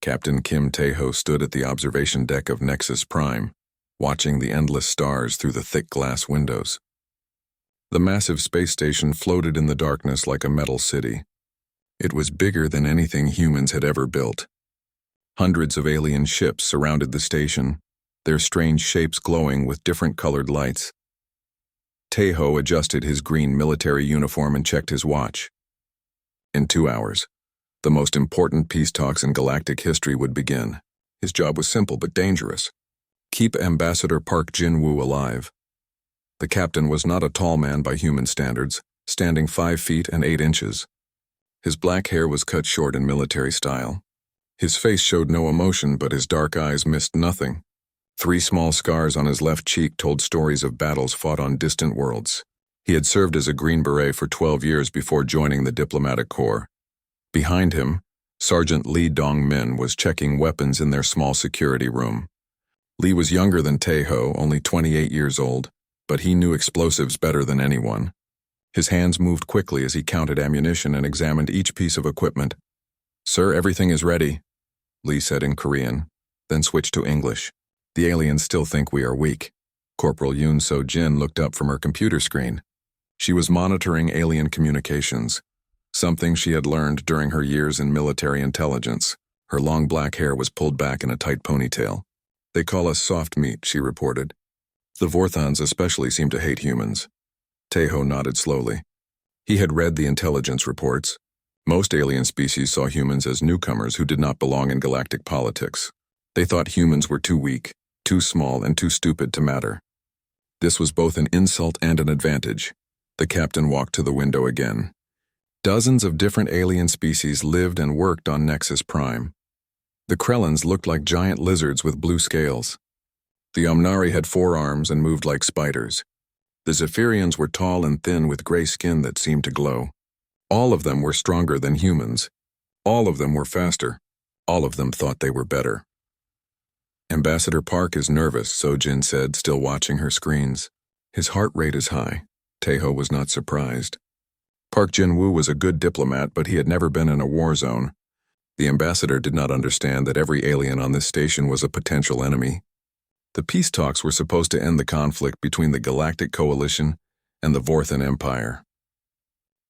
Captain Kim Tae-ho stood at the observation deck of Nexus Prime, watching the endless stars through the thick glass windows. The massive space station floated in the darkness like a metal city. It was bigger than anything humans had ever built. Hundreds of alien ships surrounded the station, their strange shapes glowing with different colored lights. Tae-ho adjusted his green military uniform and checked his watch. In 2 hours, the most important peace talks in galactic history would begin. His job was simple but dangerous. Keep Ambassador Park Jin-woo alive. The captain was not a tall man by human standards, standing 5 feet and 8 inches. His black hair was cut short in military style. His face showed no emotion, but his dark eyes missed nothing. 3 small scars on his left cheek told stories of battles fought on distant worlds. He had served as a Green Beret for 12 years before joining the diplomatic corps. Behind him, Sergeant Lee Dong-min was checking weapons in their small security room. Lee was younger than Tae-ho, only 28 years old, but he knew explosives better than anyone. His hands moved quickly as he counted ammunition and examined each piece of equipment. "Sir, everything is ready," Lee said in Korean, then switched to English. "The aliens still think we are weak." Corporal Yoon So-jin looked up from her computer screen. She was monitoring alien communications, something she had learned during her years in military intelligence. Her long black hair was pulled back in a tight ponytail. "They call us soft meat," she reported. "The Vorthons especially seem to hate humans." Tae-ho nodded slowly. He had read the intelligence reports. Most alien species saw humans as newcomers who did not belong in galactic politics. They thought humans were too weak, too small, and too stupid to matter. This was both an insult and an advantage. The captain walked to the window again. Dozens of different alien species lived and worked on Nexus Prime. The Krellans looked like giant lizards with blue scales. The Omnari had 4 arms and moved like spiders. The Zephyrians were tall and thin with gray skin that seemed to glow. All of them were stronger than humans. All of them were faster. All of them thought they were better. "Ambassador Park is nervous," So-jin said, still watching her screens. "His heart rate is high." Tae-ho was not surprised. Park Jin-woo was a good diplomat, but he had never been in a war zone. The ambassador did not understand that every alien on this station was a potential enemy. The peace talks were supposed to end the conflict between the Galactic Coalition and the Vorthon Empire.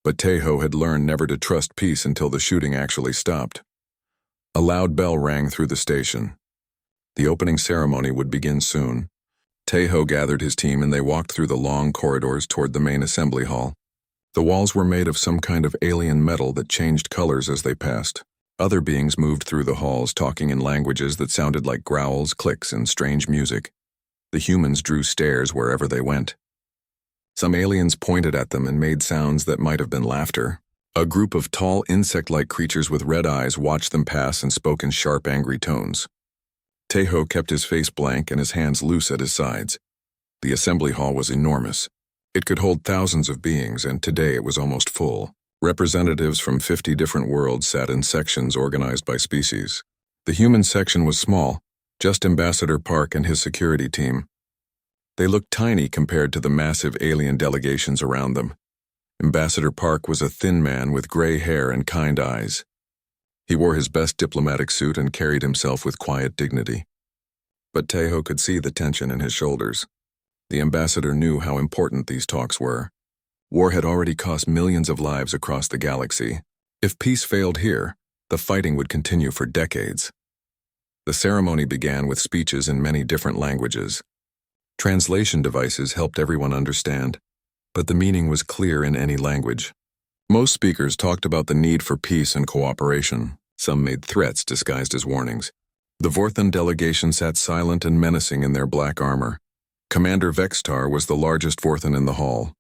But Tae-ho had learned never to trust peace until the shooting actually stopped. A loud bell rang through the station. The opening ceremony would begin soon. Tae-ho gathered his team and they walked through the long corridors toward the main assembly hall. The walls were made of some kind of alien metal that changed colors as they passed. Other beings moved through the halls, talking in languages that sounded like growls, clicks, and strange music. The humans drew stares wherever they went. Some aliens pointed at them and made sounds that might have been laughter. A group of tall, insect-like creatures with red eyes watched them pass and spoke in sharp, angry tones. Tae-ho kept his face blank and his hands loose at his sides. The assembly hall was enormous. It could hold thousands of beings, and today it was almost full. Representatives from 50 different worlds sat in sections organized by species. The human section was small, just Ambassador Park and his security team. They looked tiny compared to the massive alien delegations around them. Ambassador Park was a thin man with gray hair and kind eyes. He wore his best diplomatic suit and carried himself with quiet dignity. But Tae-ho could see the tension in his shoulders. The ambassador knew how important these talks were. War had already cost millions of lives across the galaxy. If peace failed here, the fighting would continue for decades. The ceremony began with speeches in many different languages. Translation devices helped everyone understand, but the meaning was clear in any language. Most speakers talked about the need for peace and cooperation. Some made threats disguised as warnings. The Vorthon delegation sat silent and menacing in their black armor. Commander Vextar was the largest Vorthon in the hall.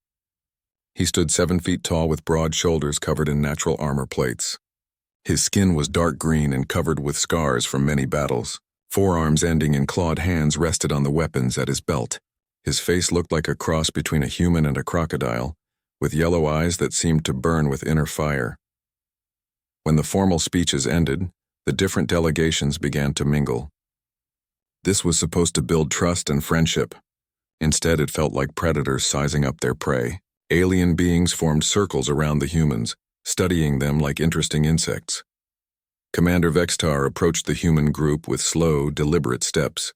He stood 7 feet tall with broad shoulders covered in natural armor plates. His skin was dark green and covered with scars from many battles. Forearms ending in clawed hands rested on the weapons at his belt. His face looked like a cross between a human and a crocodile, with yellow eyes that seemed to burn with inner fire. When the formal speeches ended, the different delegations began to mingle. This was supposed to build trust and friendship. Instead, it felt like predators sizing up their prey. Alien beings formed circles around the humans, studying them like interesting insects. Commander Vextar approached the human group with slow, deliberate steps.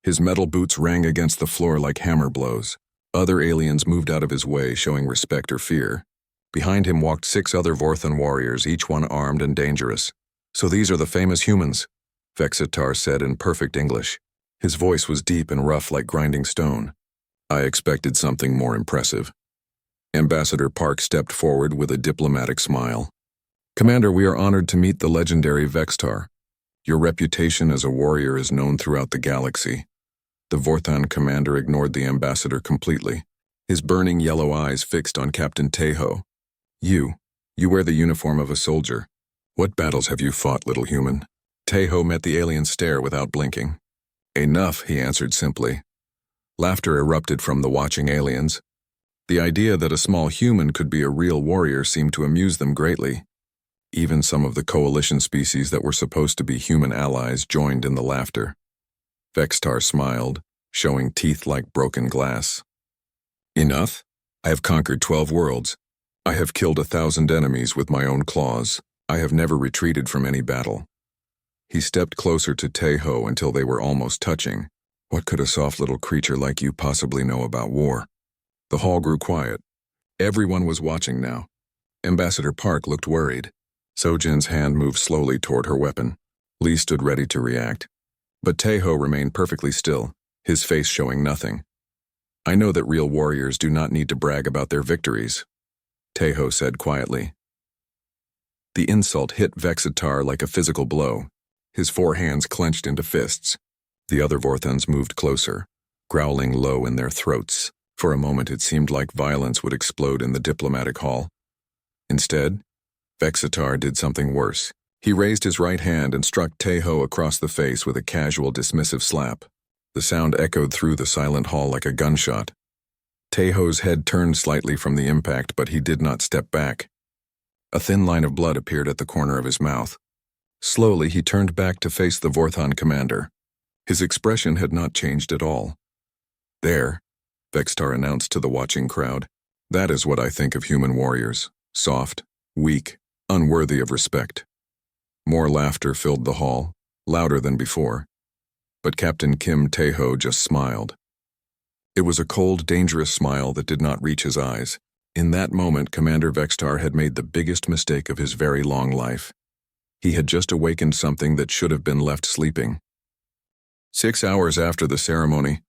His metal boots rang against the floor like hammer blows. Other aliens moved out of his way, showing respect or fear. Behind him walked 6 other Vorthan warriors, each one armed and dangerous. "So these are the famous humans," Vexitar said in perfect English. His voice was deep and rough like grinding stone. "I expected something more impressive." Ambassador Park stepped forward with a diplomatic smile. "Commander, we are honored to meet the legendary Vextar. Your reputation as a warrior is known throughout the galaxy." The Vorthan commander ignored the ambassador completely, his burning yellow eyes fixed on Captain Tejo. You wear the uniform of a soldier. What battles have you fought, little human?" Tejo met the alien's stare without blinking. "Enough," he answered simply. Laughter erupted from the watching aliens. The idea that a small human could be a real warrior seemed to amuse them greatly. Even some of the coalition species that were supposed to be human allies joined in the laughter. Vextar smiled, showing teeth like broken glass. "Enough? I have conquered 12 worlds. I have killed 1,000 enemies with my own claws. I have never retreated from any battle." He stepped closer to Tejo until they were almost touching. "What could a soft little creature like you possibly know about war?" The hall grew quiet. Everyone was watching now. Ambassador Park looked worried. Sojin's hand moved slowly toward her weapon. Lee stood ready to react. But Tejo remained perfectly still, his face showing nothing. "I know that real warriors do not need to brag about their victories," Tejo said quietly. The insult hit Vexitar like a physical blow. His 4 hands clenched into fists. The other Vorthans moved closer, growling low in their throats. For a moment it seemed like violence would explode in the diplomatic hall. Instead, Vexitar did something worse. He raised his right hand and struck Tejo across the face with a casual, dismissive slap. The sound echoed through the silent hall like a gunshot. Tejo's head turned slightly from the impact, but he did not step back. A thin line of blood appeared at the corner of his mouth. Slowly, he turned back to face the Vorthan commander. His expression had not changed at all. "There," Vextar announced to the watching crowd. "That is what I think of human warriors. Soft, weak, unworthy of respect." More laughter filled the hall, louder than before. But Captain Kim Tejo just smiled. It was a cold, dangerous smile that did not reach his eyes. In that moment, Commander Vextar had made the biggest mistake of his very long life. He had just awakened something that should have been left sleeping. 6 hours after the ceremony,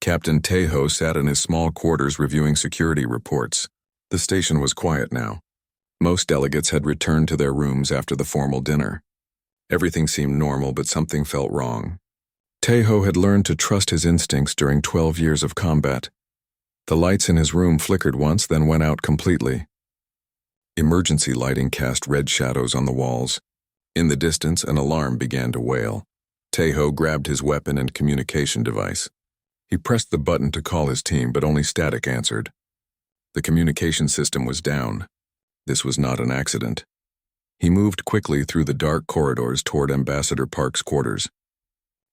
Captain Tejo sat in his small quarters reviewing security reports. The station was quiet now. Most delegates had returned to their rooms after the formal dinner. Everything seemed normal, but something felt wrong. Tejo had learned to trust his instincts during 12 years of combat. The lights in his room flickered once, then went out completely. Emergency lighting cast red shadows on the walls. In the distance, an alarm began to wail. Tejo grabbed his weapon and communication device. He pressed the button to call his team, but only static answered. The communication system was down. This was not an accident. He moved quickly through the dark corridors toward Ambassador Park's quarters.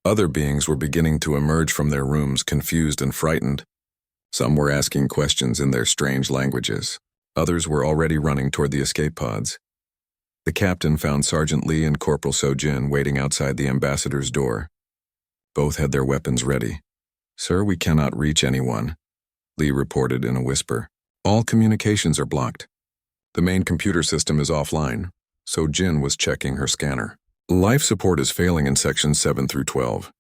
Other beings were beginning to emerge from their rooms, confused and frightened. Some were asking questions in their strange languages. Others were already running toward the escape pods. The captain found Sergeant Lee and Corporal Sojin waiting outside the ambassador's door. Both had their weapons ready. "Sir, we cannot reach anyone," Lee reported in a whisper. "All communications are blocked. The main computer system is offline." Sojin was checking her scanner. "Life support is failing in sections 7 through 12.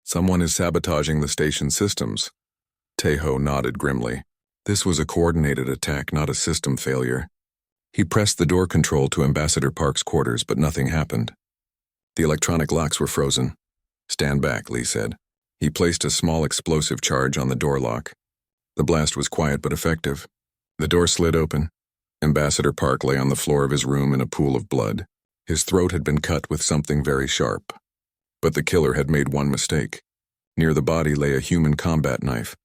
Someone is sabotaging the station systems." Tejo nodded grimly. This was a coordinated attack, not a system failure. He pressed the door control to Ambassador Park's quarters, but nothing happened. The electronic locks were frozen. "Stand back," Lee said. He placed a small explosive charge on the door lock. The blast was quiet but effective. The door slid open. Ambassador Park lay on the floor of his room in a pool of blood. His throat had been cut with something very sharp. But the killer had made one mistake. Near the body lay a human combat knife,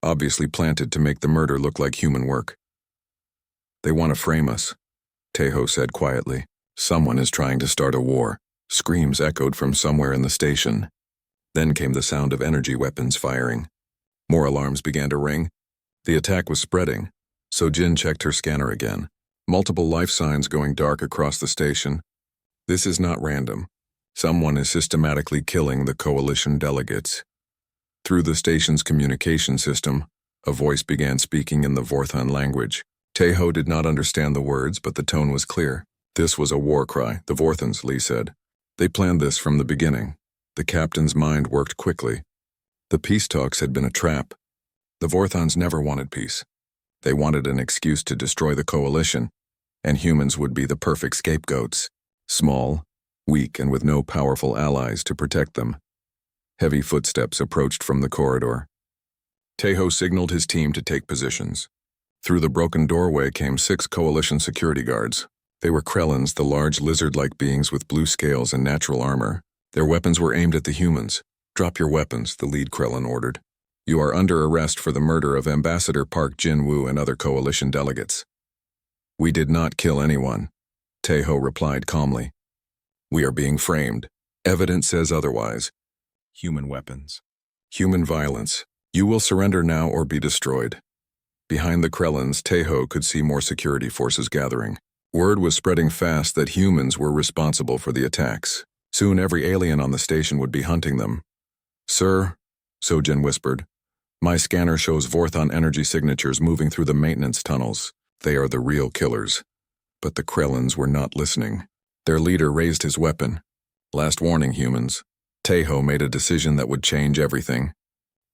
obviously planted to make the murder look like human work. "They want to frame us," Tejo said quietly. "Someone is trying to start a war." Screams echoed from somewhere in the station. Then came the sound of energy weapons firing. More alarms began to ring. The attack was spreading. Sojin checked her scanner again. Multiple life signs going dark across the station. This is not random. Someone is systematically killing the coalition delegates. Through the station's communication system, a voice began speaking in the Vorthon language. Teho did not understand the words, but the tone was clear. This was a war cry, the Vorthons, Lee said. They planned this from the beginning. The captain's mind worked quickly. The peace talks had been a trap. The Vorthons never wanted peace. They wanted an excuse to destroy the coalition, and humans would be the perfect scapegoats. Small, weak, and with no powerful allies to protect them. Heavy footsteps approached from the corridor. Teho signaled his team to take positions. Through the broken doorway came 6 coalition security guards. They were Krellans, the large lizard-like beings with blue scales and natural armor. Their weapons were aimed at the humans. "Drop your weapons," the lead Krellan ordered. "You are under arrest for the murder of Ambassador Park Jin-woo and other coalition delegates." "We did not kill anyone," Teho replied calmly. "We are being framed. Evidence says otherwise. Human weapons. Human violence. You will surrender now or be destroyed." Behind the Krellans, Teho could see more security forces gathering. Word was spreading fast that humans were responsible for the attacks. Soon every alien on the station would be hunting them. "Sir," Sojin whispered, "my scanner shows Vorthon energy signatures moving through the maintenance tunnels. They are the real killers." But the Krellans were not listening. Their leader raised his weapon. "Last warning, humans." Teho made a decision that would change everything.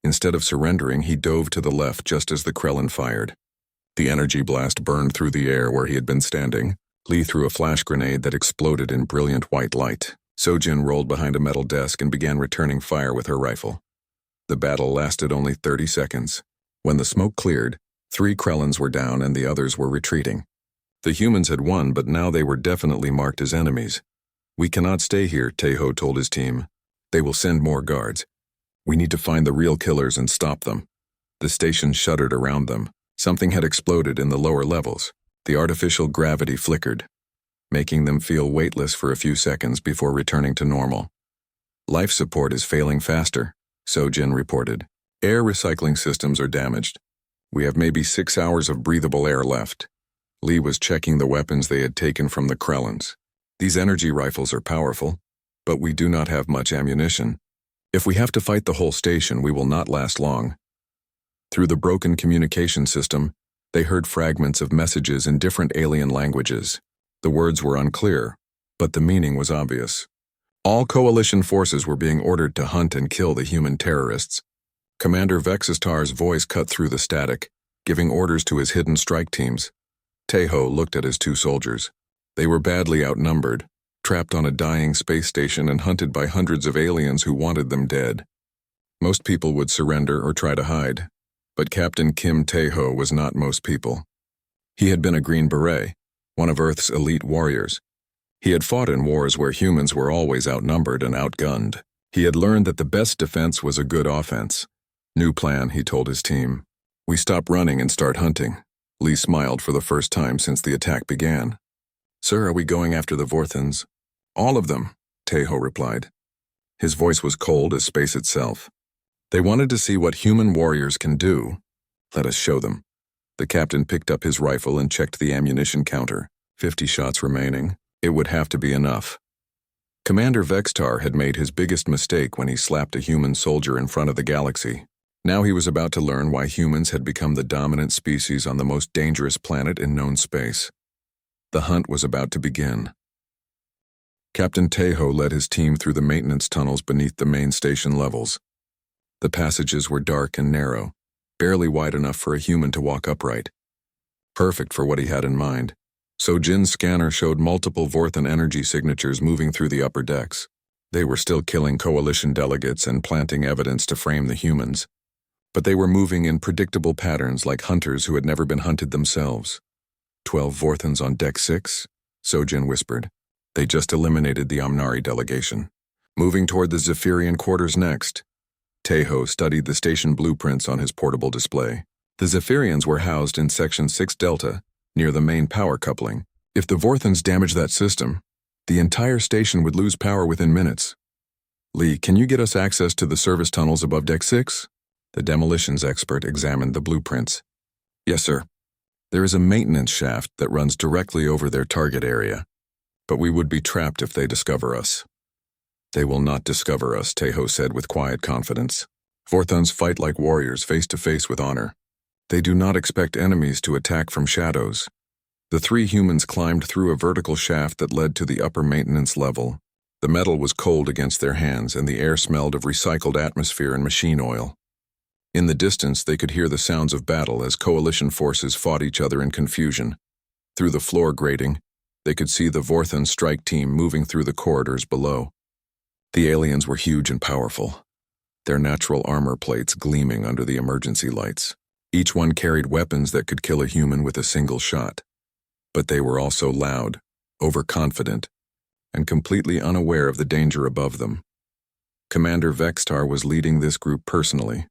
Instead of surrendering, he dove to the left just as the Krellan fired. The energy blast burned through the air where he had been standing. Lee threw a flash grenade that exploded in brilliant white light. Sojin rolled behind a metal desk and began returning fire with her rifle. The battle lasted only 30 seconds. When the smoke cleared, 3 Krellans were down and the others were retreating. The humans had won, but now they were definitely marked as enemies. "We cannot stay here," Teho told his team. "They will send more guards. We need to find the real killers and stop them." The station shuddered around them. Something had exploded in the lower levels. The artificial gravity flickered, making them feel weightless for a few seconds before returning to normal. "Life support is failing faster," Sojin reported. "Air recycling systems are damaged. We have maybe 6 hours of breathable air left." Lee was checking the weapons they had taken from the Krellans. "These energy rifles are powerful, but we do not have much ammunition. If we have to fight the whole station, we will not last long." Through the broken communication system, they heard fragments of messages in different alien languages. The words were unclear, but the meaning was obvious. All coalition forces were being ordered to hunt and kill the human terrorists. Commander Vexistar's voice cut through the static, giving orders to his hidden strike teams. Teho looked at his 2 soldiers. They were badly outnumbered, trapped on a dying space station and hunted by hundreds of aliens who wanted them dead. Most people would surrender or try to hide, but Captain Kim Teho was not most people. He had been a Green Beret, one of Earth's elite warriors. He had fought in wars where humans were always outnumbered and outgunned. He had learned that the best defense was a good offense. "New plan," he told his team. "We stop running and start hunting." Lee smiled for the first time since the attack began. "Sir, are we going after the Vorthons?" "All of them," Teho replied. His voice was cold as space itself. "They wanted to see what human warriors can do. Let us show them." The captain picked up his rifle and checked the ammunition counter. 50 shots remaining. It would have to be enough. Commander Vextar had made his biggest mistake when he slapped a human soldier in front of the galaxy. Now he was about to learn why humans had become the dominant species on the most dangerous planet in known space. The hunt was about to begin. Captain Teho led his team through the maintenance tunnels beneath the main station levels. The passages were dark and narrow, barely wide enough for a human to walk upright. Perfect for what he had in mind. Sojin's scanner showed multiple Vorthon energy signatures moving through the upper decks. They were still killing coalition delegates and planting evidence to frame the humans. But they were moving in predictable patterns like hunters who had never been hunted themselves. 12 Vorthons on Deck 6, Sojin whispered. They just eliminated the Omnari delegation. Moving toward the Zephyrian quarters next. Teho studied the station blueprints on his portable display. The Zephyrians were housed in Section 6 Delta, near the main power coupling. If the Vorthons damaged that system, the entire station would lose power within minutes. Lee, can you get us access to the service tunnels above Deck 6? The demolitions expert examined the blueprints. Yes, sir. There is a maintenance shaft that runs directly over their target area. But we would be trapped if they discover us. They will not discover us, Tejo said with quiet confidence. Vorthons fight like warriors face to face with honor. They do not expect enemies to attack from shadows. The three humans climbed through a vertical shaft that led to the upper maintenance level. The metal was cold against their hands, and the air smelled of recycled atmosphere and machine oil. In the distance, they could hear the sounds of battle as coalition forces fought each other in confusion. Through the floor grating, they could see the Vorthon strike team moving through the corridors below. The aliens were huge and powerful, their natural armor plates gleaming under the emergency lights. Each one carried weapons that could kill a human with a single shot. But they were also loud, overconfident, and completely unaware of the danger above them. Commander Vextar was leading this group personally.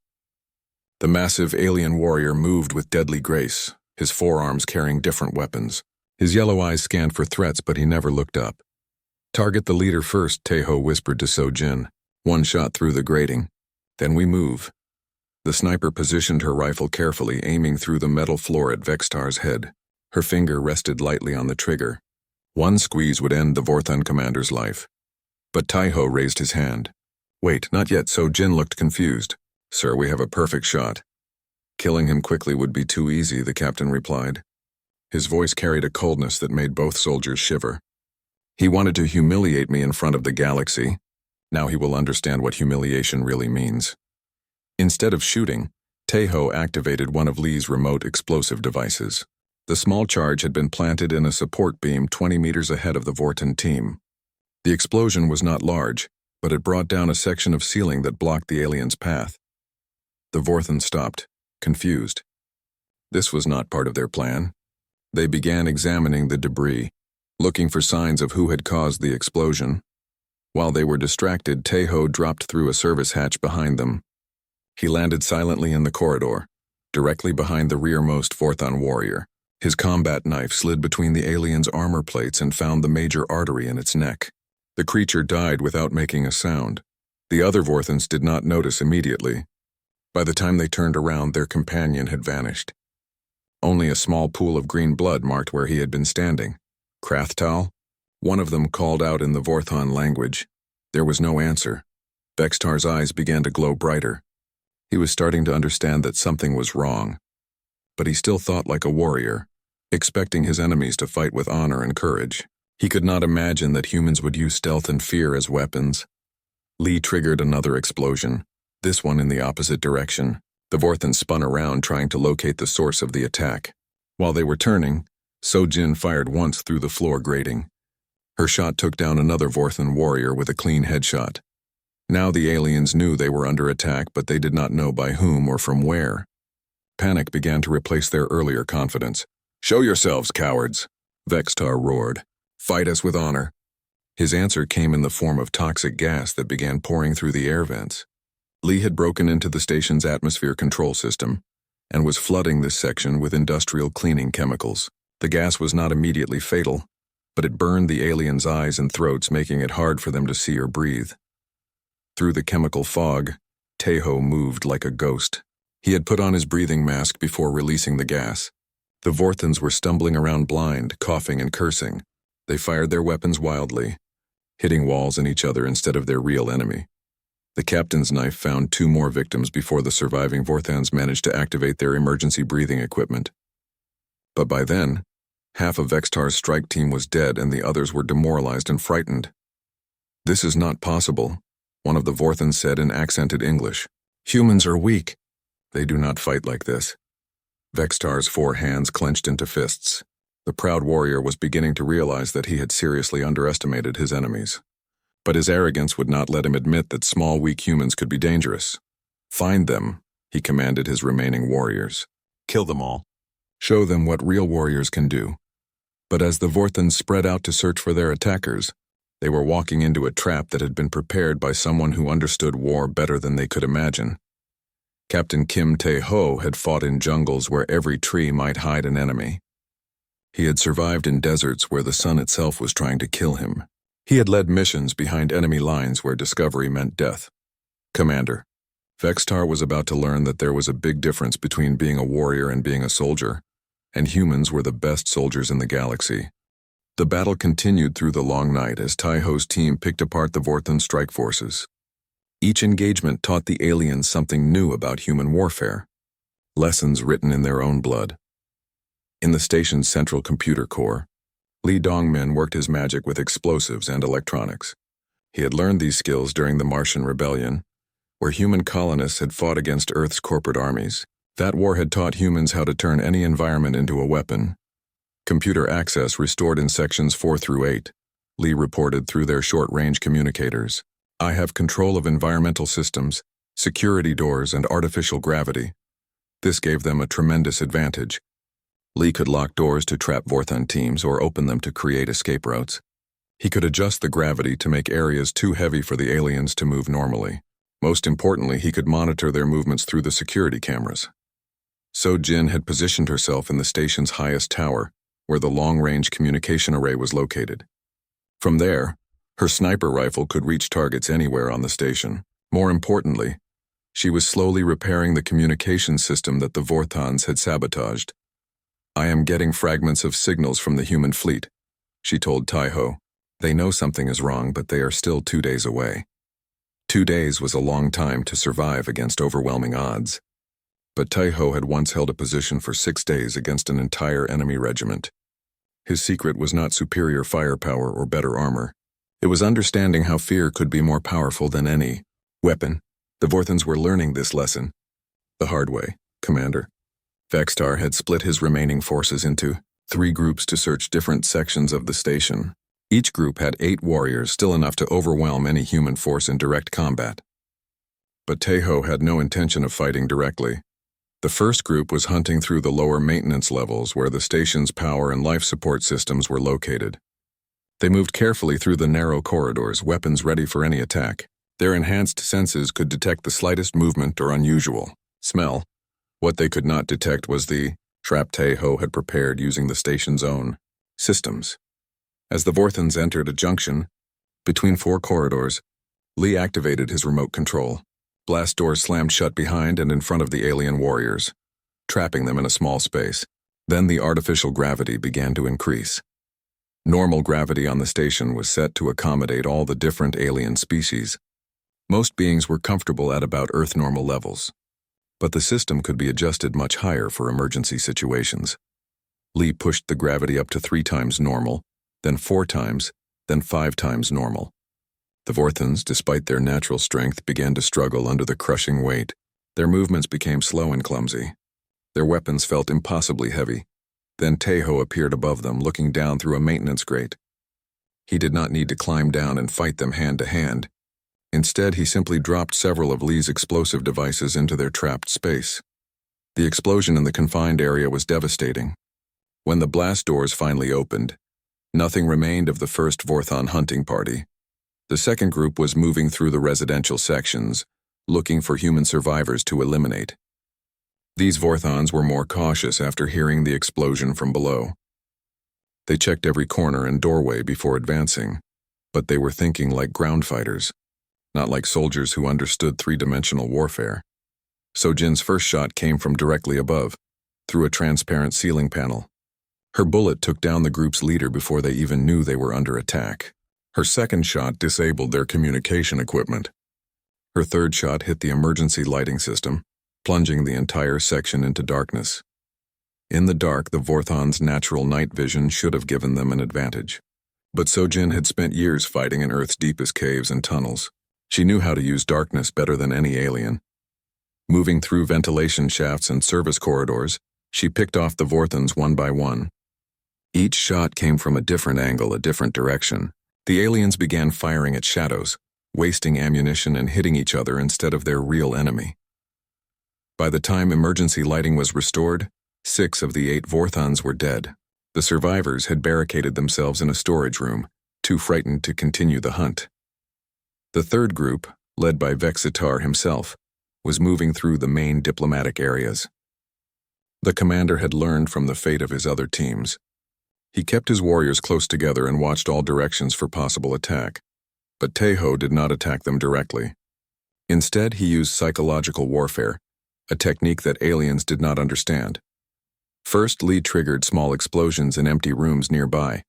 The massive alien warrior moved with deadly grace, his forearms carrying different weapons. His yellow eyes scanned for threats, but he never looked up. "Target the leader first," Tejo whispered to Sojin. "One shot through the grating. Then we move." The sniper positioned her rifle carefully, aiming through the metal floor at Vextar's head. Her finger rested lightly on the trigger. One squeeze would end the Vorthon commander's life. But Tejo raised his hand. "Wait, not yet," Sojin looked confused. "Sir, we have a perfect shot." "Killing him quickly would be too easy," the captain replied. His voice carried a coldness that made both soldiers shiver. "He wanted to humiliate me in front of the galaxy. Now he will understand what humiliation really means." Instead of shooting, Tejo activated one of Lee's remote explosive devices. The small charge had been planted in a support beam 20 meters ahead of the Vorthon team. The explosion was not large, but it brought down a section of ceiling that blocked the aliens' path. The Vorthon stopped, confused. This was not part of their plan. They began examining the debris, looking for signs of who had caused the explosion. While they were distracted, Tejo dropped through a service hatch behind them. He landed silently in the corridor, directly behind the rearmost Vorthon warrior. His combat knife slid between the alien's armor plates and found the major artery in its neck. The creature died without making a sound. The other Vorthons did not notice immediately. By the time they turned around, their companion had vanished. Only a small pool of green blood marked where he had been standing. "Krathtal?" One of them called out in the Vorthon language. There was no answer. Vextar's eyes began to glow brighter. He was starting to understand that something was wrong. But he still thought like a warrior, expecting his enemies to fight with honor and courage. He could not imagine that humans would use stealth and fear as weapons. Lee triggered another explosion, this one in the opposite direction. The Vorthon spun around, trying to locate the source of the attack. While they were turning, Sojin fired once through the floor grating. Her shot took down another Vorthon warrior with a clean headshot. Now the aliens knew they were under attack, but they did not know by whom or from where. Panic began to replace their earlier confidence. "Show yourselves, cowards!" Vextar roared. "Fight us with honor." His answer came in the form of toxic gas that began pouring through the air vents. Lee had broken into the station's atmosphere control system and was flooding this section with industrial cleaning chemicals. The gas was not immediately fatal, but it burned the aliens' eyes and throats, making it hard for them to see or breathe. Through the chemical fog, Tejo moved like a ghost. He had put on his breathing mask before releasing the gas. The Vorthons were stumbling around blind, coughing and cursing. They fired their weapons wildly, hitting walls and each other instead of their real enemy. The captain's knife found 2 more victims before the surviving Vorthons managed to activate their emergency breathing equipment. But by then, half of Vextar's strike team was dead and the others were demoralized and frightened. "This is not possible," one of the Vorthons said in accented English. "Humans are weak. They do not fight like this." Vextar's 4 hands clenched into fists. The proud warrior was beginning to realize that he had seriously underestimated his enemies. But his arrogance would not let him admit that small, weak humans could be dangerous. "Find them," he commanded his remaining warriors. "Kill them all. Show them what real warriors can do." But as the Vorthons spread out to search for their attackers, they were walking into a trap that had been prepared by someone who understood war better than they could imagine. Captain Kim Tae-ho had fought in jungles where every tree might hide an enemy. He had survived in deserts where the sun itself was trying to kill him. He had led missions behind enemy lines where discovery meant death. "Commander." Vextar was about to learn that there was a big difference between being a warrior and being a soldier, and humans were the best soldiers in the galaxy. The battle continued through the long night as Tai-Ho's team picked apart the Vorthan strike forces. Each engagement taught the aliens something new about human warfare, lessons written in their own blood. In the station's central computer core, Li Dongmin worked his magic with explosives and electronics. He had learned these skills during the Martian Rebellion, where human colonists had fought against Earth's corporate armies. That war had taught humans how to turn any environment into a weapon. Computer access restored in sections 4 through 8, Li reported through their short-range communicators. I have control of environmental systems, security doors, and artificial gravity. This gave them a tremendous advantage. Li could lock doors to trap Vorthan teams or open them to create escape routes. He could adjust the gravity to make areas too heavy for the aliens to move normally. Most importantly, he could monitor their movements through the security cameras. So Jin had positioned herself in the station's highest tower, where the long-range communication array was located. From there, her sniper rifle could reach targets anywhere on the station. More importantly, she was slowly repairing the communication system that the Vorthans had sabotaged. I am getting fragments of signals from the human fleet, she told Tai-Ho. They know something is wrong, but they are still 2 days away. 2 days was a long time to survive against overwhelming odds. But Tai-Ho had once held a position for 6 days against an entire enemy regiment. His secret was not superior firepower or better armor. It was understanding how fear could be more powerful than any weapon. The Vorthans were learning this lesson the hard way, Commander. Vextar had split his remaining forces into 3 groups to search different sections of the station. Each group had 8 warriors, still enough to overwhelm any human force in direct combat. But Tai-Ho had no intention of fighting directly. The first group was hunting through the lower maintenance levels where the station's power and life support systems were located. They moved carefully through the narrow corridors, weapons ready for any attack. Their enhanced senses could detect the slightest movement or unusual smell. What they could not detect was the trap Tai-Ho had prepared using the station's own systems. As the Vorthans entered a junction between 4 corridors, Li activated his remote control. Blast doors slammed shut behind and in front of the alien warriors, trapping them in a small space. Then the artificial gravity began to increase. Normal gravity on the station was set to accommodate all the different alien species. Most beings were comfortable at about Earth normal levels, but the system could be adjusted much higher for emergency situations. Li pushed the gravity up to 3 times normal, then 4 times, then 5 times normal. The Vorthans, despite their natural strength, began to struggle under the crushing weight. Their movements became slow and clumsy. Their weapons felt impossibly heavy. Then Tai-Ho appeared above them, looking down through a maintenance grate. He did not need to climb down and fight them hand to hand. Instead, he simply dropped several of Li's explosive devices into their trapped space. The explosion in the confined area was devastating. When the blast doors finally opened, nothing remained of the first Vorthan hunting party. The second group was moving through the residential sections, looking for human survivors to eliminate. These Vorthans were more cautious after hearing the explosion from below. They checked every corner and doorway before advancing, but they were thinking like ground fighters, not like soldiers who understood 3-dimensional warfare. So Jin's first shot came from directly above, through a transparent ceiling panel. Her bullet took down the group's leader before they even knew they were under attack. Her second shot disabled their communication equipment. Her third shot hit the emergency lighting system, plunging the entire section into darkness. In the dark, the Vorthans' natural night vision should have given them an advantage. But Sojin had spent years fighting in Earth's deepest caves and tunnels. She knew how to use darkness better than any alien. Moving through ventilation shafts and service corridors, she picked off the Vorthans one by one. Each shot came from a different angle, a different direction. The aliens began firing at shadows, wasting ammunition and hitting each other instead of their real enemy. By the time emergency lighting was restored, 6 of the 8 Vorthans were dead. The survivors had barricaded themselves in a storage room, too frightened to continue the hunt. The third group, led by Vexitar himself, was moving through the main diplomatic areas. The commander had learned from the fate of his other teams. He kept his warriors close together and watched all directions for possible attack. But Tai-Ho did not attack them directly. Instead, he used psychological warfare, a technique that aliens did not understand. First, Li triggered small explosions in empty rooms nearby.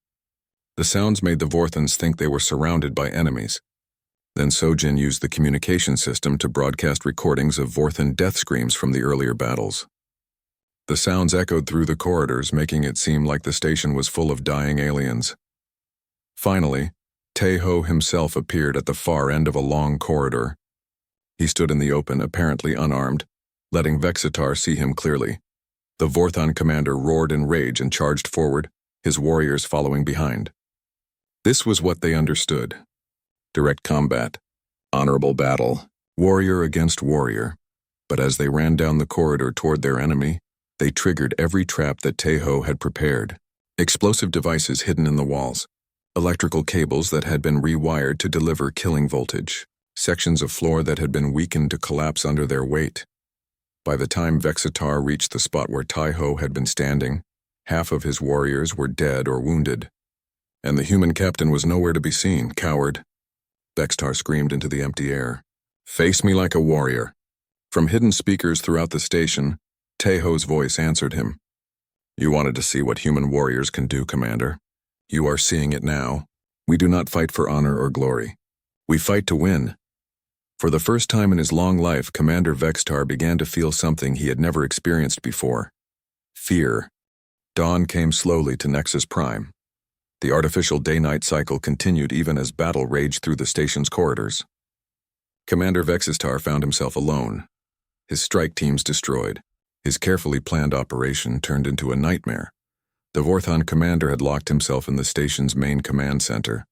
The sounds made the Vorthans think they were surrounded by enemies. Then Sojin used the communication system to broadcast recordings of Vorthan death screams from the earlier battles. The sounds echoed through the corridors, making it seem like the station was full of dying aliens. Finally, Tae-ho himself appeared at the far end of a long corridor. He stood in the open, apparently unarmed, letting Vexitar see him clearly. The Vorthon commander roared in rage and charged forward, his warriors following behind. This was what they understood. Direct combat, honorable battle, warrior against warrior. But as they ran down the corridor toward their enemy, they triggered every trap that Tae-ho had prepared. Explosive devices hidden in the walls, electrical cables that had been rewired to deliver killing voltage, sections of floor that had been weakened to collapse under their weight. By the time Vexitar reached the spot where Tae-ho had been standing, half of his warriors were dead or wounded. And the human captain was nowhere to be seen. Coward! Vexitar screamed into the empty air. Face me like a warrior. From hidden speakers throughout the station, Tae-ho's voice answered him. You wanted to see what human warriors can do, Commander. You are seeing it now. We do not fight for honor or glory. We fight to win. For the first time in his long life, Commander Vexitar began to feel something he had never experienced before. Fear. Dawn came slowly to Nexus Prime. The artificial day-night cycle continued even as battle raged through the station's corridors. Commander Vexitar found himself alone. His strike teams destroyed. His carefully planned operation turned into a nightmare. The Vorthon commander had locked himself in the station's main command center,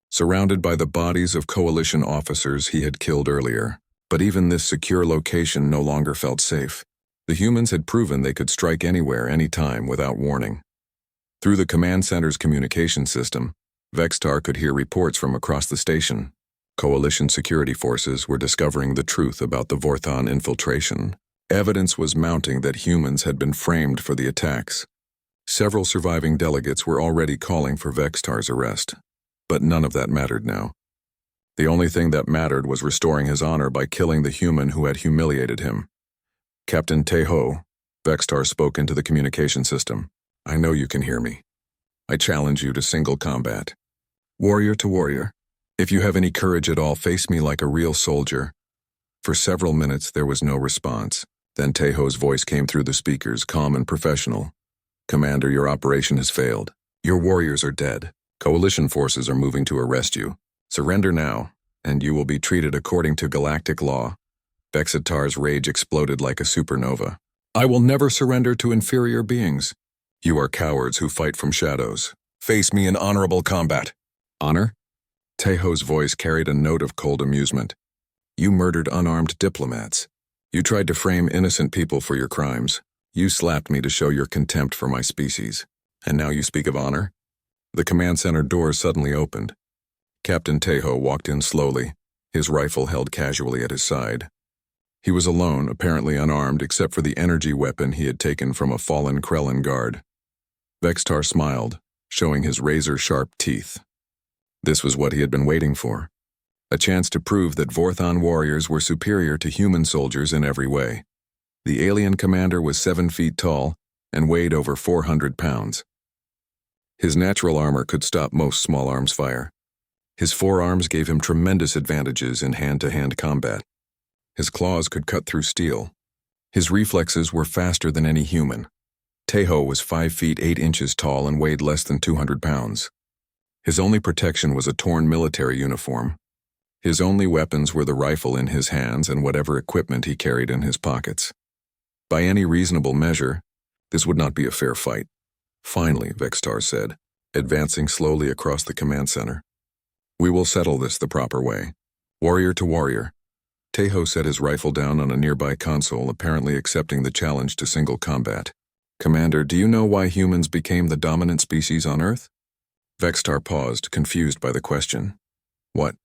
surrounded by the bodies of coalition officers he had killed earlier. But even this secure location no longer felt safe. The humans had proven they could strike anywhere, anytime, without warning. Through the command center's communication system, Vexitar could hear reports from across the station. Coalition security forces were discovering the truth about the Vorthon infiltration. Evidence was mounting that humans had been framed for the attacks. Several surviving delegates were already calling for Vexitar's arrest. But none of that mattered now. The only thing that mattered was restoring his honor by killing the human who had humiliated him. Captain Tae-ho, Vexitar spoke into the communication system. I know you can hear me. I challenge you to single combat. Warrior to warrior. If you have any courage at all, face me like a real soldier. For several minutes there was no response. Then Tae-ho's voice came through the speakers, calm and professional. Commander, your operation has failed. Your warriors are dead. Coalition forces are moving to arrest you. Surrender now, and you will be treated according to Galactic law. Vexitar's rage exploded like a supernova. I will never surrender to inferior beings. You are cowards who fight from shadows. Face me in honorable combat. Honor? Tae-ho's voice carried a note of cold amusement. You murdered unarmed diplomats. You tried to frame innocent people for your crimes. You slapped me to show your contempt for my species. And now you speak of honor? The command center doors suddenly opened. Captain Tae-ho walked in slowly, his rifle held casually at his side. He was alone, apparently unarmed except for the energy weapon he had taken from a fallen Krellin guard. Vexitar smiled, showing his razor-sharp teeth. This was what he had been waiting for. A chance to prove that Vorthon warriors were superior to human soldiers in every way. The alien commander was 7 feet tall and weighed over 400 pounds. His natural armor could stop most small arms fire. His forearms gave him tremendous advantages in hand-to-hand combat. His claws could cut through steel. His reflexes were faster than any human. Tae-ho was 5 feet 8 inches tall and weighed less than 200 pounds. His only protection was a torn military uniform. His only weapons were the rifle in his hands and whatever equipment he carried in his pockets. By any reasonable measure, this would not be a fair fight. Finally, Vexitar said, advancing slowly across the command center. We will settle this the proper way. Warrior to warrior. Tae-ho set his rifle down on a nearby console, apparently accepting the challenge to single combat. Commander, do you know why humans became the dominant species on Earth? Vexitar paused, confused by the question. What?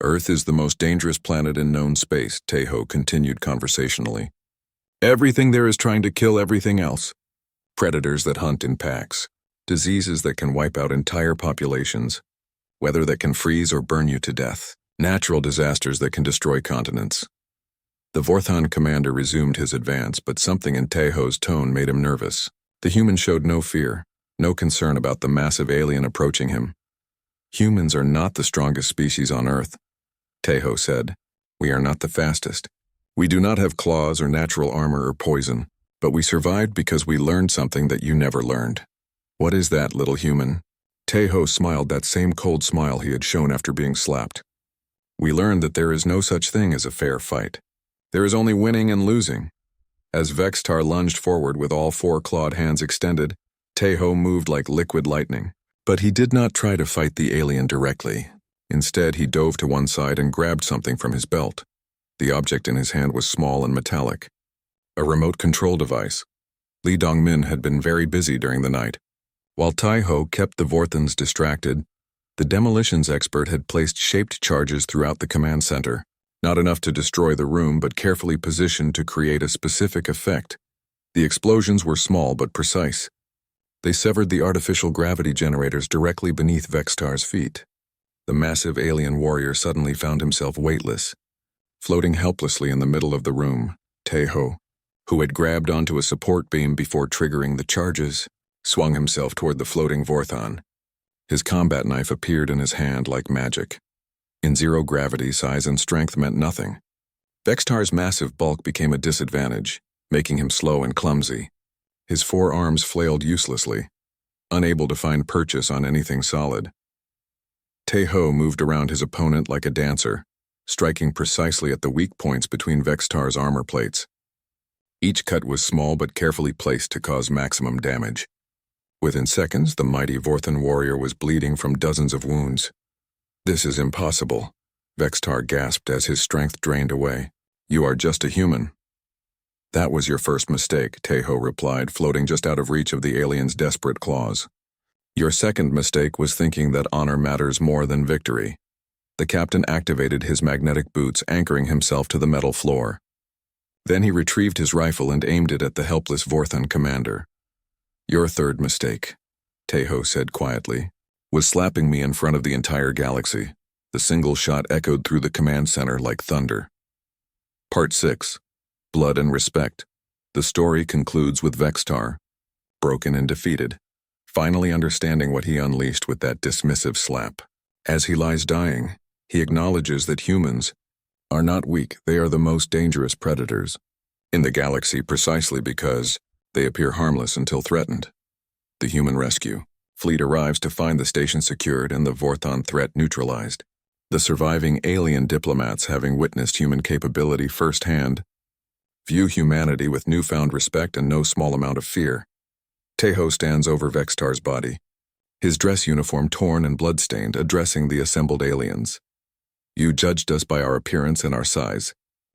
Earth is the most dangerous planet in known space, Tae-ho continued conversationally. Everything there is trying to kill everything else. Predators that hunt in packs, diseases that can wipe out entire populations, weather that can freeze or burn you to death, natural disasters that can destroy continents. The Vorthon commander resumed his advance, but something in Tae-ho's tone made him nervous. The human showed no fear, no concern about the massive alien approaching him. Humans are not the strongest species on Earth, Tejo said. We are not the fastest. We do not have claws or natural armor or poison, but we survived because we learned something that you never learned. What is that, little human? Tejo smiled that same cold smile he had shown after being slapped. We learned that there is no such thing as a fair fight. There is only winning and losing. As Vextar lunged forward with all four clawed hands extended, Tejo moved like liquid lightning. But he did not try to fight the alien directly. Instead, he dove to one side and grabbed something from his belt. The object in his hand was small and metallic. A remote control device. Li Dongmin had been very busy during the night. While Tejo kept the Vorthans distracted, the demolitions expert had placed shaped charges throughout the command center, not enough to destroy the room but carefully positioned to create a specific effect. The explosions were small but precise. They severed the artificial gravity generators directly beneath Vextar's feet. The massive alien warrior suddenly found himself weightless. Floating helplessly in the middle of the room, Tejo, who had grabbed onto a support beam before triggering the charges, swung himself toward the floating Vorthon. His combat knife appeared in his hand like magic. In zero gravity, size and strength meant nothing. Vextar's massive bulk became a disadvantage, making him slow and clumsy. His four arms flailed uselessly, unable to find purchase on anything solid. Tejo moved around his opponent like a dancer, striking precisely at the weak points between Vextar's armor plates. Each cut was small but carefully placed to cause maximum damage. Within seconds, the mighty Vorthan warrior was bleeding from dozens of wounds. This is impossible, Vextar gasped as his strength drained away. You are just a human. That was your first mistake, Tejo replied, floating just out of reach of the alien's desperate claws. Your second mistake was thinking that honor matters more than victory. The captain activated his magnetic boots, anchoring himself to the metal floor. Then he retrieved his rifle and aimed it at the helpless Vorthan commander. Your third mistake, Tejo said quietly, was slapping me in front of the entire galaxy. The single shot echoed through the command center like thunder. Part 6. Blood and Respect. The story concludes with Vextar, broken and defeated, finally understanding what he unleashed with that dismissive slap. As he lies dying, he acknowledges that humans are not weak. They are the most dangerous predators in the galaxy precisely because they appear harmless until threatened. The human rescue fleet arrives to find the station secured and the Vorthon threat neutralized. The surviving alien diplomats, having witnessed human capability firsthand, view humanity with newfound respect and no small amount of fear. Tejo stands over Vextar's body, his dress uniform torn and bloodstained, addressing the assembled aliens. You judged us by our appearance and our size.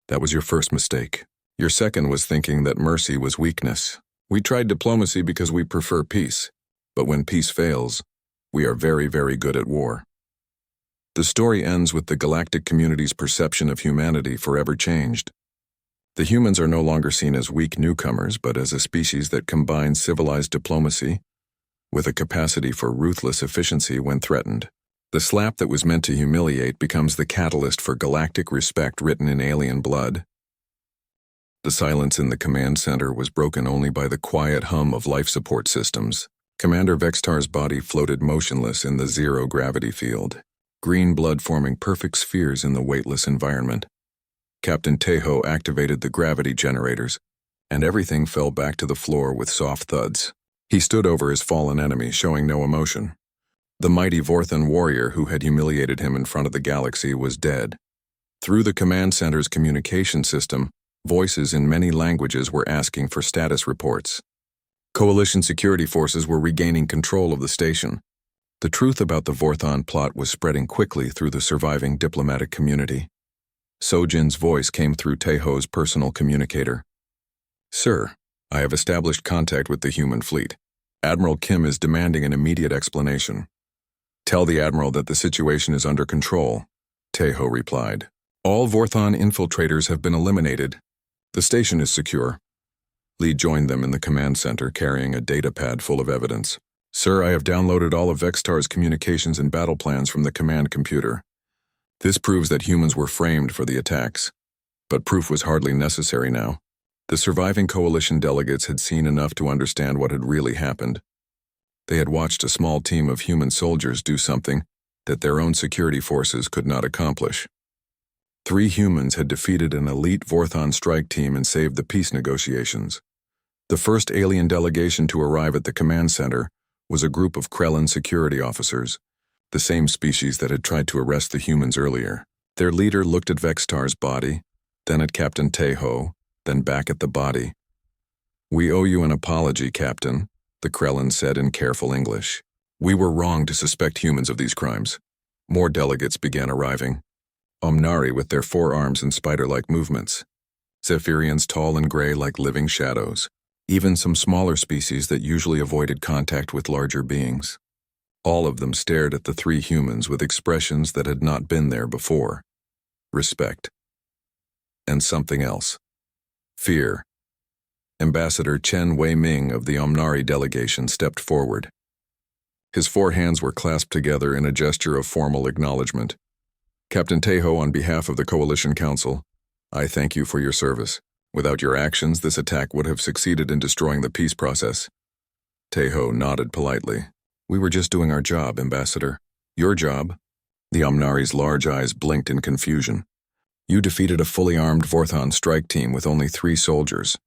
That was your first mistake. Your second was thinking that mercy was weakness. We tried diplomacy because we prefer peace, but when peace fails, we are very, very good at war. The story ends with the galactic community's perception of humanity forever changed. The humans are no longer seen as weak newcomers, but as a species that combines civilized diplomacy with a capacity for ruthless efficiency when threatened. The slap that was meant to humiliate becomes the catalyst for galactic respect written in alien blood. The silence in the command center was broken only by the quiet hum of life support systems. Commander Vextar's body floated motionless in the zero-gravity field, green blood forming perfect spheres in the weightless environment. Captain Tejo activated the gravity generators, and everything fell back to the floor with soft thuds. He stood over his fallen enemy, showing no emotion. The mighty Vorthan warrior who had humiliated him in front of the galaxy was dead. Through the command center's communication system, voices in many languages were asking for status reports. Coalition security forces were regaining control of the station. The truth about the Vorthon plot was spreading quickly through the surviving diplomatic community. Sojin's voice came through Tejo's personal communicator. Sir, I have established contact with the human fleet. Admiral Kim is demanding an immediate explanation. Tell the Admiral that the situation is under control, Tejo replied. All Vorthon infiltrators have been eliminated. The station is secure. Lee joined them in the command center carrying a data pad full of evidence. Sir, I have downloaded all of Vextar's communications and battle plans from the command computer. This proves that humans were framed for the attacks. But proof was hardly necessary now. The surviving coalition delegates had seen enough to understand what had really happened. They had watched a small team of human soldiers do something that their own security forces could not accomplish. 3 humans had defeated an elite Vorthon strike team and saved the peace negotiations. The first alien delegation to arrive at the command center was a group of Krellin security officers, the same species that had tried to arrest the humans earlier. Their leader looked at Vextar's body, then at Captain Tejo, then back at the body. "We owe you an apology, Captain," the Krellin said in careful English. "We were wrong to suspect humans of these crimes." More delegates began arriving. Omnari with their 4 arms and spider-like movements. Zephyrians tall and gray like living shadows. Even some smaller species that usually avoided contact with larger beings. All of them stared at the 3 humans with expressions that had not been there before. Respect. And something else. Fear. Ambassador Chen Wei-Ming of the Omnari delegation stepped forward. His 4 hands were clasped together in a gesture of formal acknowledgement. "Captain Tejo, on behalf of the Coalition Council, I thank you for your service. Without your actions, this attack would have succeeded in destroying the peace process." Tejo nodded politely. "We were just doing our job, Ambassador." "Your job?" The Omnari's large eyes blinked in confusion. "You defeated a fully armed Vorthon strike team with only 3 soldiers.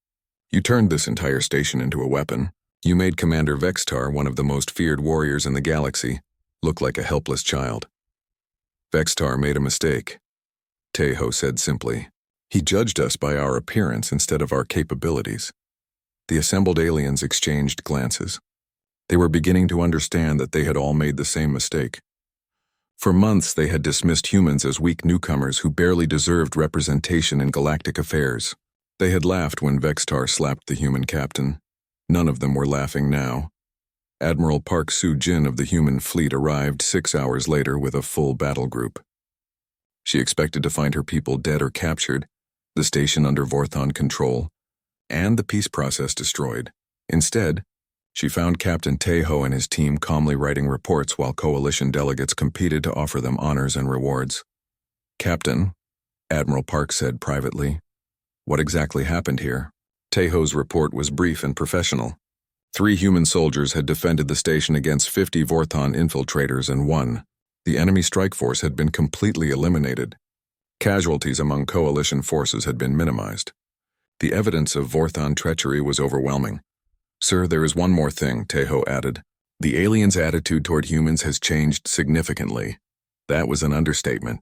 You turned this entire station into a weapon. You made Commander Vextar, one of the most feared warriors in the galaxy, look like a helpless child." "Vextar made a mistake," Tejo said simply. "He judged us by our appearance instead of our capabilities." The assembled aliens exchanged glances. They were beginning to understand that they had all made the same mistake. For months they had dismissed humans as weak newcomers who barely deserved representation in galactic affairs. They had laughed when Vextar slapped the human captain. None of them were laughing now. Admiral Park Soo-jin of the human fleet arrived 6 hours later with a full battle group. She expected to find her people dead or captured, the station under Vorthon control, and the peace process destroyed. Instead, she found Captain Tejo and his team calmly writing reports while coalition delegates competed to offer them honors and rewards. "Captain," Admiral Park said privately, "what exactly happened here?" Tejo's report was brief and professional. 3 human soldiers had defended the station against 50 Vorthon infiltrators and won. The enemy strike force had been completely eliminated. Casualties among coalition forces had been minimized. The evidence of Vorthon treachery was overwhelming. "Sir, there is one more thing," Tejo added. "The aliens' attitude toward humans has changed significantly." That was an understatement.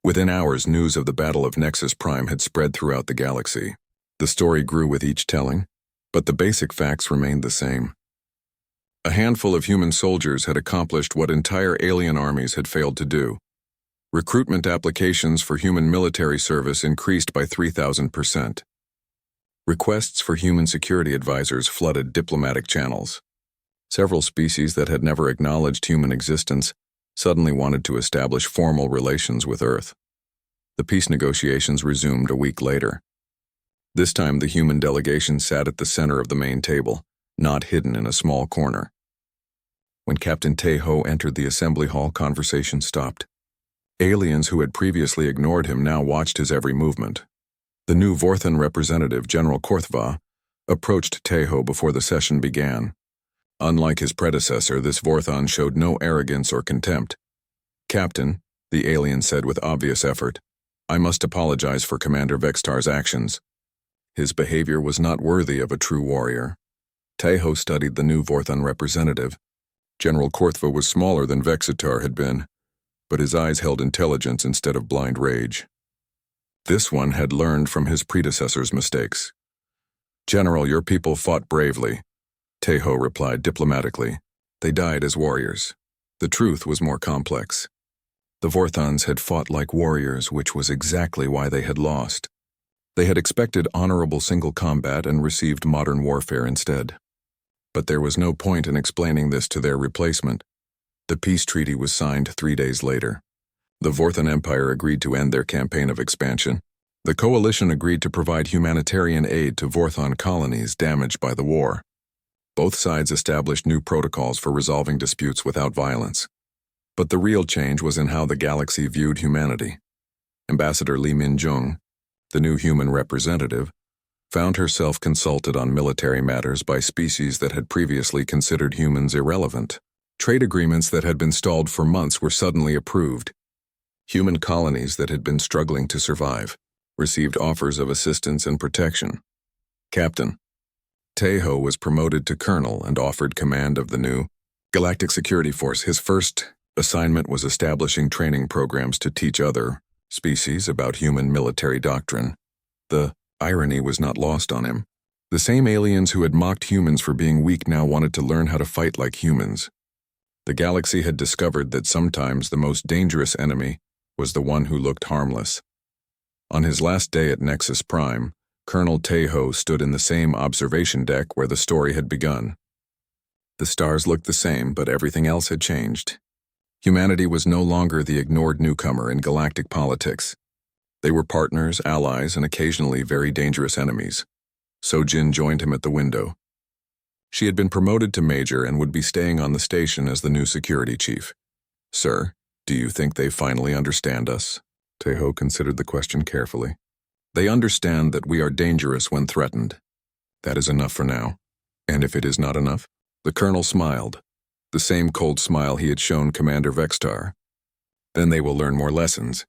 Within hours, news of the Battle of Nexus Prime had spread throughout the galaxy. The story grew with each telling, but the basic facts remained the same. A handful of human soldiers had accomplished what entire alien armies had failed to do. Recruitment applications for human military service increased by 3,000%. Requests for human security advisors flooded diplomatic channels. Several species that had never acknowledged human existence suddenly wanted to establish formal relations with Earth. The peace negotiations resumed a week later. This time the human delegation sat at the center of the main table, not hidden in a small corner. When Captain Tejo entered the assembly hall, conversation stopped. Aliens who had previously ignored him now watched his every movement. The new Vorthon representative, General Korthva, approached Tejo before the session began. Unlike his predecessor, this Vorthon showed no arrogance or contempt. "Captain," the alien said with obvious effort, "I must apologize for Commander Vextar's actions. His behavior was not worthy of a true warrior." Tejo studied the new Vorthon representative. General Korthva was smaller than Vexitar had been, but his eyes held intelligence instead of blind rage. This one had learned from his predecessor's mistakes. "General, your people fought bravely," Tejo replied diplomatically. "They died as warriors." The truth was more complex. The Vorthons had fought like warriors, which was exactly why they had lost. They had expected honorable single combat and received modern warfare instead. But there was no point in explaining this to their replacement. The peace treaty was signed 3 days later. The Vorthon Empire agreed to end their campaign of expansion. The coalition agreed to provide humanitarian aid to Vorthon colonies damaged by the war. Both sides established new protocols for resolving disputes without violence. But the real change was in how the galaxy viewed humanity. Ambassador Li Minjung, the new human representative, found herself consulted on military matters by species that had previously considered humans irrelevant. Trade agreements that had been stalled for months were suddenly approved. Human colonies that had been struggling to survive received offers of assistance and protection. Captain Tejo was promoted to colonel and offered command of the new Galactic Security Force. His first assignment was establishing training programs to teach other species about human military doctrine. The irony was not lost on him. The same aliens who had mocked humans for being weak now wanted to learn how to fight like humans. The galaxy had discovered that sometimes the most dangerous enemy was the one who looked harmless. On his last day at Nexus Prime, Colonel Tejo stood in the same observation deck where the story had begun. The stars looked the same, but everything else had changed. Humanity was no longer the ignored newcomer in galactic politics. They were partners, allies, and occasionally very dangerous enemies. Sojin joined him at the window. She had been promoted to major and would be staying on the station as the new security chief. "Sir, do you think they finally understand us?" Tejo considered the question carefully. "They understand that we are dangerous when threatened. That is enough for now. And if it is not enough?" The colonel smiled, the same cold smile he had shown Commander Vextar. "Then they will learn more lessons,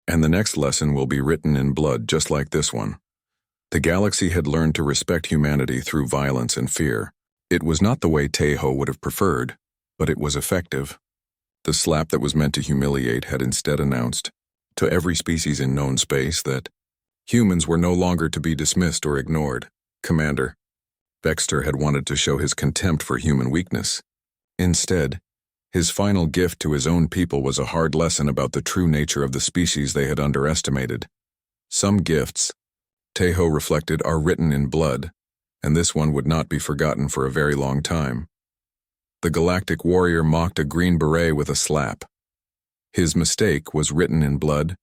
and the next lesson will be written in blood just like this one." The galaxy had learned to respect humanity through violence and fear. It was not the way Tejo would have preferred, but it was effective. The slap that was meant to humiliate had instead announced, to every species in known space, that humans were no longer to be dismissed or ignored. Commander Vexter had wanted to show his contempt for human weakness. Instead, his final gift to his own people was a hard lesson about the true nature of the species they had underestimated. Some gifts, Tejo reflected, are written in blood, and this one would not be forgotten for a very long time. The galactic warrior mocked a green beret with a slap. His mistake was written in blood,